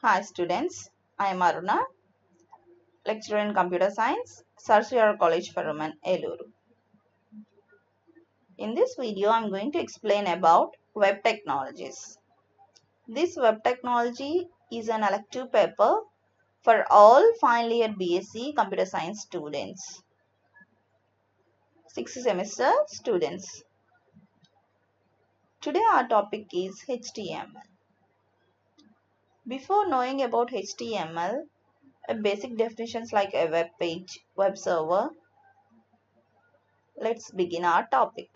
Hi students, I am Aruna, lecturer in computer science, Sarsiar College for Women, Eluru. In this video, I am going to explain about web technologies. This web technology is an elective paper for all final year BSc computer science students, 6th semester students. Today our topic is HTML. Before knowing about HTML, basic definitions like a web page, web server, let's begin our topic.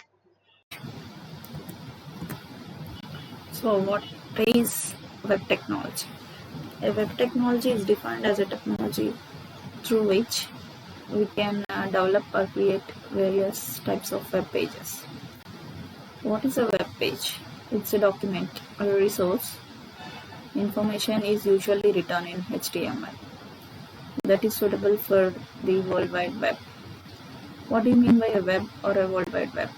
So, what is web technology? A web technology is defined as a technology through which we can develop or create various types of web pages. What is a web page? It's a document or a resource. Information is usually written in HTML that is suitable for the World Wide Web. What do you mean by a web or a World Wide Web?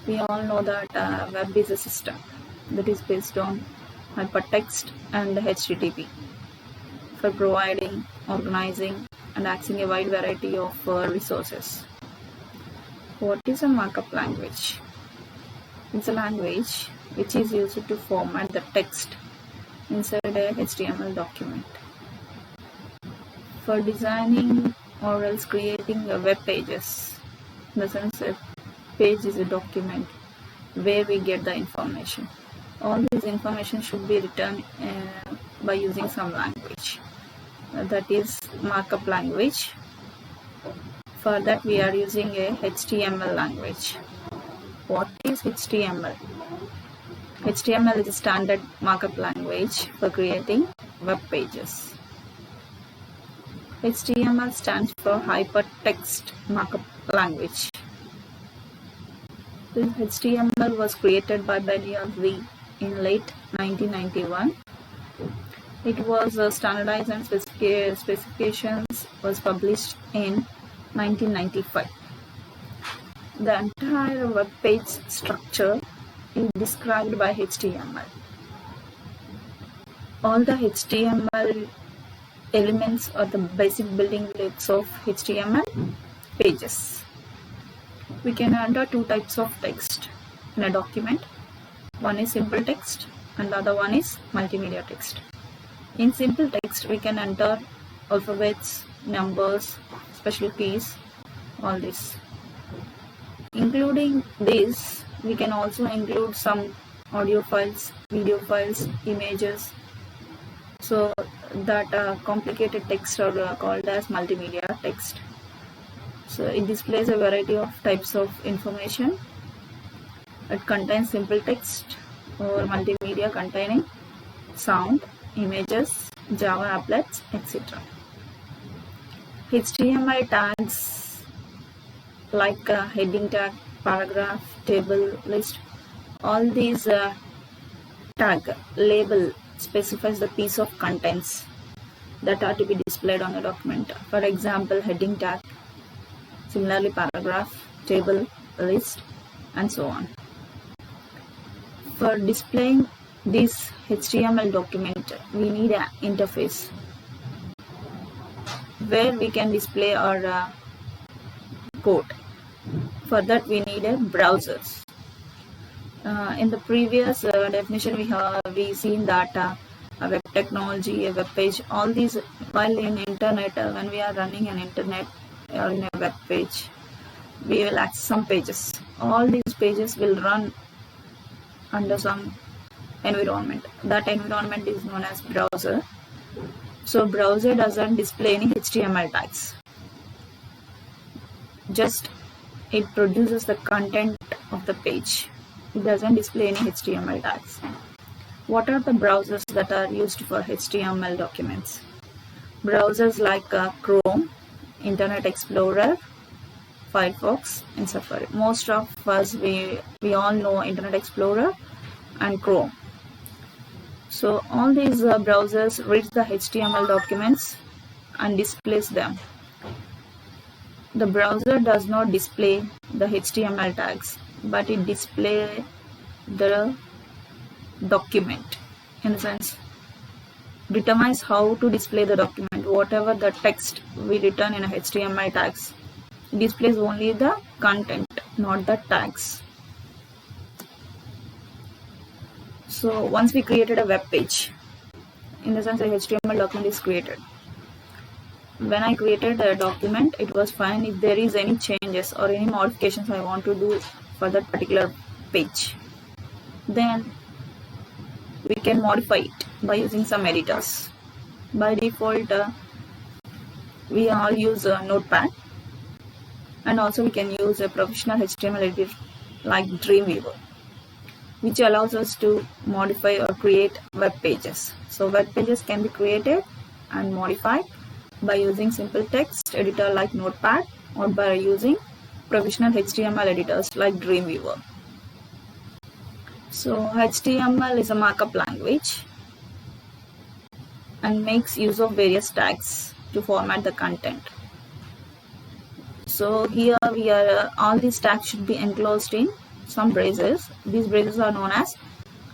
We all know that web is a system that is based on hypertext and HTTP for providing, organizing, and accessing a wide variety of resources. What is a markup language? It's a language which is used to format the text inside a HTML document. For designing or else creating web pages, in the sense a page is a document where we get the information. All this information should be written by using some language. That is markup language. For that we are using a HTML language. What is HTML? HTML is a standard markup language for creating web pages. HTML stands for Hypertext Markup Language. This HTML was created by Berners-Lee in late 1991. It was standardized and specifications was published in 1995. The entire web page structure is described by HTML. All the HTML elements are the basic building blocks of HTML pages. We can enter two types of text in a document. One is simple text and the other one is multimedia text. In simple text, we can enter alphabets, numbers, special keys, all this. Including this, we can also include some audio files, video files, images. So that complicated text are called as multimedia text. So it displays a variety of types of information. It contains simple text or multimedia containing sound, images, Java applets, etc. HTML tags like heading tag, paragraph, table, list, all these tag, label specifies the piece of contents that are to be displayed on a document. For example, heading tag, similarly paragraph, table, list, and so on. For displaying this HTML document, we need an interface where we can display our code. For that, we need a browser. In the previous definition, we seen that a web technology, a web page, all these while in internet, when we are running an internet or in a web page, we will access some pages. All these pages will run under some environment. That environment is known as browser. So browser doesn't display any HTML tags. Just it produces the content of the page. It doesn't display any HTML tags. What are the browsers that are used for HTML documents? Browsers like Chrome, Internet Explorer, Firefox, and Safari. Most of us, we all know Internet Explorer and Chrome. So all these browsers read the HTML documents and displays them. The browser does not display the HTML tags, but it displays the document. In a sense, determines how to display the document. Whatever the text we return in a HTML tags displays only the content, not the tags. So once we created a web page, in the sense a HTML document is created. When I created a document, it was fine. If there is any changes or any modifications I want to do for that particular page, then we can modify it by using some editors. By default, we all use Notepad, and also we can use a professional HTML editor like Dreamweaver, which allows us to modify or create web pages. So web pages can be created and modified by using simple text editor like Notepad, or by using professional HTML editors like Dreamweaver. So HTML is a markup language and makes use of various tags to format the content. So here we are, all these tags should be enclosed in some braces. These braces are known as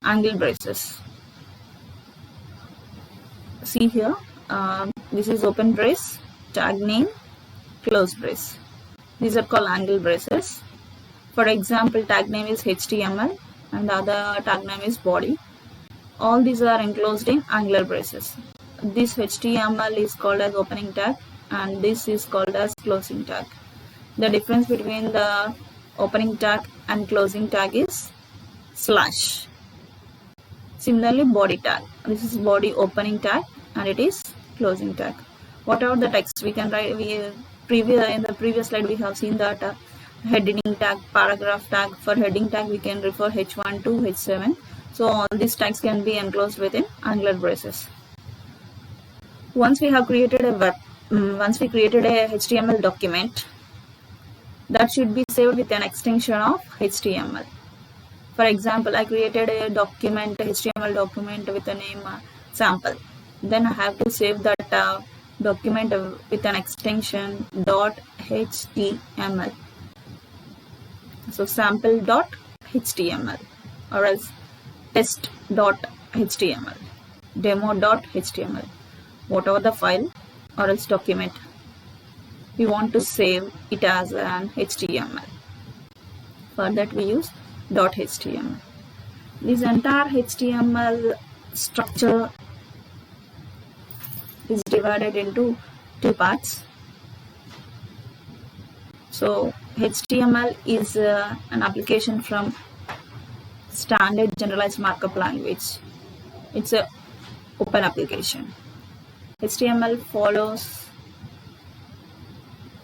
angle braces. See here, this is open brace, tag name, close brace. These are called angle braces. For example, tag name is HTML and the other tag name is body. All these are enclosed in angular braces. This HTML is called as opening tag and this is called as closing tag. The difference between the opening tag and closing tag is slash. Similarly, body tag. This is body opening tag and it is closing tag. Whatever the text we can write, in the previous slide we have seen that heading tag, paragraph tag. For heading tag we can refer H1 to H7. So all these tags can be enclosed within angular braces. Once we created a HTML document, that should be saved with an extension of HTML. For example, I created a document, HTML document with the name sample. Then I have to save that document with an extension .html. So sample.html or else test.html, demo.html, whatever the file or else document we want to save it as an HTML. For that we use .html. This entire HTML structure is divided into two parts. So HTML is an application from standard generalized markup language. It's an open application. HTML follows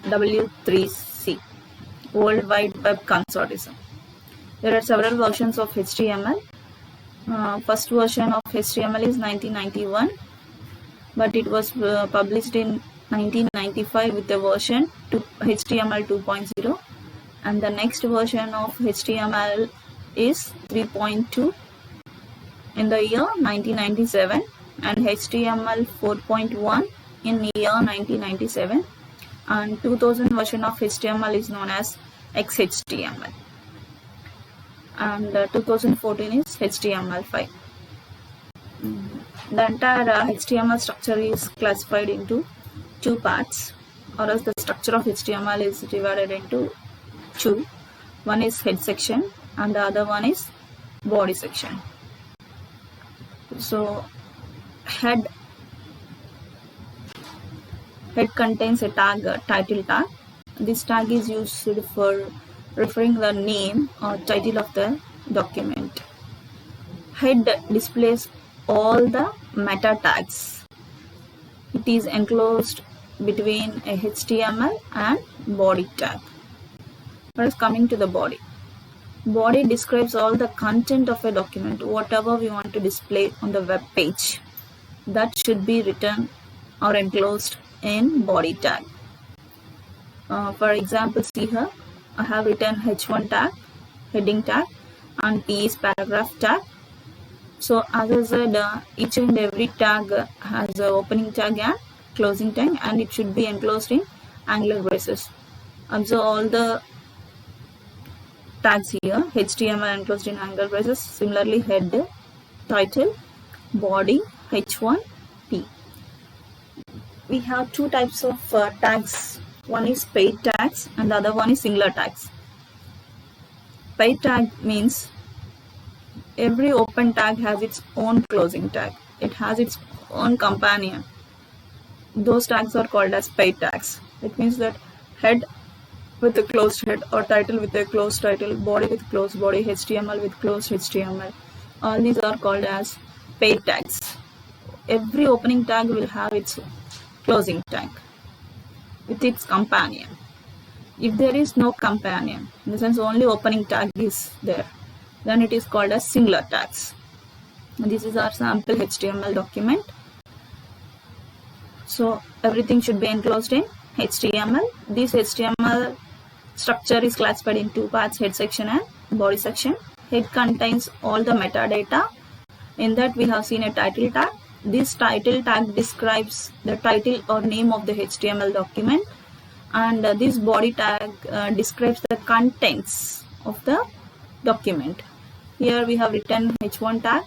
W3C, World Wide Web Consortium. There are several versions of HTML. First version of HTML is 1991, but it was published in 1995 with the version HTML 2.0, and the next version of HTML is 3.2 in the year 1997, and HTML 4.1 in year 1997, and 2000 version of HTML is known as XHTML, and 2014 is HTML5. The entire HTML structure is classified into two parts, or else the structure of HTML is divided into two. One is head section and the other one is body section. So head contains a tag, title tag. This tag is used for referring the name or title of the document. Head displays all the meta tags. It is enclosed between a HTML and body tag. First, coming to the body. Body describes all the content of a document, whatever we want to display on the web page. That should be written or enclosed in body tag. For example, see here, I have written H1 tag, heading tag, and P is paragraph tag. So as I said, each and every tag has an opening tag and closing tag, and it should be enclosed in angular braces. Observe all the tags here, HTML enclosed in angular braces. Similarly, head, title, body, H1, P. We have two types of tags. One is paid tags and the other one is singular tags. Paid tag means every open tag has its own closing tag. It has its own companion. Those tags are called as paid tags. It means that head with a closed head or title with a closed title, body with closed body, HTML with closed HTML. All these are called as paid tags. Every opening tag will have its closing tag with its companion. If there is no companion, in the sense only opening tag is there, then it is called as singular tags. This is our sample HTML document. So everything should be enclosed in HTML. This HTML structure is classified in two parts, head section and body section. Head contains all the metadata. In that we have seen a title tag. This title tag describes the title or name of the HTML document, and this body tag describes the contents of the document. Here we have written h1 tag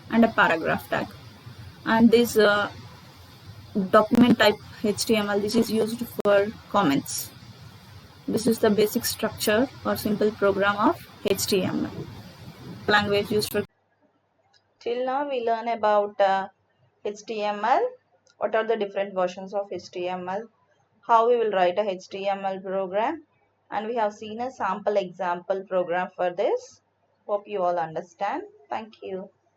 and a paragraph tag, and this document type HTML, this is used for comments. This is the basic structure or simple program of HTML. Language used for. Till now we learn about HTML. What are the different versions of HTML? How we will write a HTML program, and we have seen a sample example program for this. Hope you all understand. Thank you.